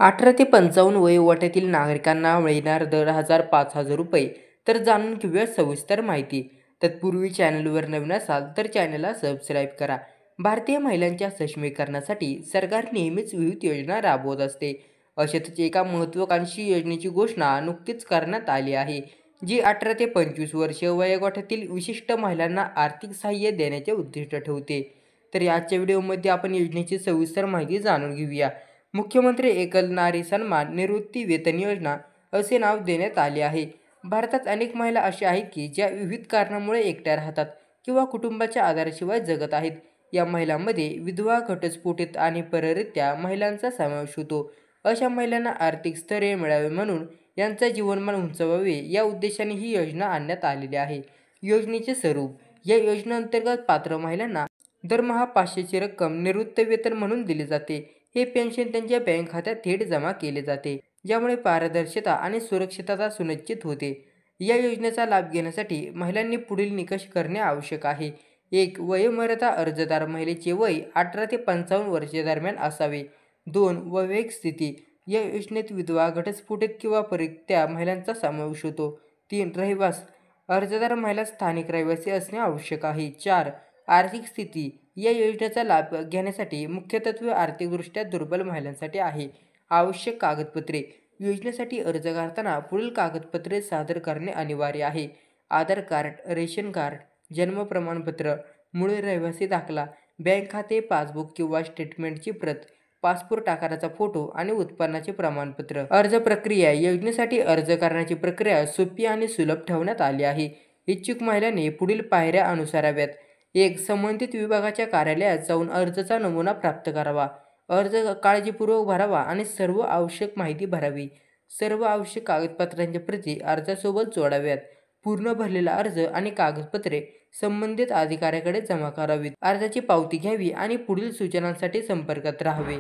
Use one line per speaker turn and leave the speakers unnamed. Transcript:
18 ते 55 वयोगटातील नागरिकांना मिळणार दर 5,000 रुपये. तर जाणून घेऊया सविस्तर माहिती. तत्पूर्वी चॅनलवर नवीन असाल तर चॅनलला सबस्क्राईब करा. भारतीय महिलांच्या सक्षमीकरणासाठी सरकार नेहमीच विविध योजना राबवत असते. अशातच एका महत्त्वाकांक्षी योजनेची घोषणा नुकतीच करण्यात आली आहे, जी 18 ते 25 वर्षे वयोगटातील विशिष्ट महिलांना आर्थिक सहाय्य देण्याचे उद्दिष्ट ठेवते. तर आजच्या व्हिडिओमध्ये आपण योजनेची सविस्तर माहिती जाणून घेऊया. मुख्यमंत्री एकल नारी सन्मान निवृत्ती वेतन योजना असे नाव देण्यात आले आहे. भारतात अनेक महिला अशा आहेत की ज्या विविध कारणांमुळे एकट्या राहतात किंवा कुटुंबाच्या आधाराशिवाय जगत आहेत. या महिलांमध्ये विधवा, घटस्फोटित आणि पररित्या महिलांचा समावेश होतो. अशा महिलांना आर्थिक स्थैर्य मिळावे म्हणून यांचे जीवनमान उंचावावे या उद्देशाने ही योजना आणण्यात आलेली आहे. योजनेचे स्वरूप: या योजनेअंतर्गत पात्र महिलांना दरमहा 500ची रक्कम निवृत्तीवेतन म्हणून दिली जाते. हे पेन्शन त्यांच्या बँक खात्यात थेट जमा केले जाते, ज्यामुळे पारदर्शकता आणि सुरक्षितता सुनिश्चित होते. या योजनेचा लाभ घेण्यासाठी महिलांनी पुढील निकष करणे आवश्यक आहे. 1. वयोमर्यादा: अर्जदार महिलेचे वय 18 ते 55 वर्षे दरम्यान असावे. 2. वैवाहिक स्थिती: या योजनेत विधवा, घटस्फोटित किंवा परित्यक्त्या महिलांचा समावेश होतो. 3. रहिवास: अर्जदार महिला स्थानिक रहिवासी असणे आवश्यक आहे. 4. आर्थिक स्थिती: या योजनेचा लाभ घेण्यासाठी मुख्यत्वे आर्थिकदृष्ट्या दुर्बल महिलांसाठी आहे. आवश्यक कागदपत्रे: योजनेसाठी अर्ज करताना पुढील कागदपत्रे सादर करणे अनिवार्य आहे. आधार कार्ड, रेशन कार्ड, जन्म प्रमाणपत्र, मूळ रहिवासी दाखला, बँक खाते पासबुक किंवा स्टेटमेंटची प्रत, पासपोर्ट आकाराचा फोटो आणि उत्पन्नाचे प्रमाणपत्र. अर्ज प्रक्रिया: योजनेसाठी अर्ज करण्याची प्रक्रिया सोपी आणि सुलभ ठेवण्यात आली आहे. इच्छुक महिलांनी पुढील पायऱ्या अनुसराव्यात. 1. संबंधित विभागाच्या कार्यालयात जाऊन अर्जाचा नमुना प्राप्त करावा. अर्ज काळजीपूर्वक भरावा आणि सर्व आवश्यक माहिती भरावी. सर्व आवश्यक कागदपत्रांच्या प्रती अर्जासोबत जोडाव्यात. पूर्ण भरलेला अर्ज आणि कागदपत्रे संबंधित अधिकाऱ्याकडे जमा करावीत. अर्जाची पावती घ्यावी आणि पुढील सूचनांसाठी संपर्कात राहावे.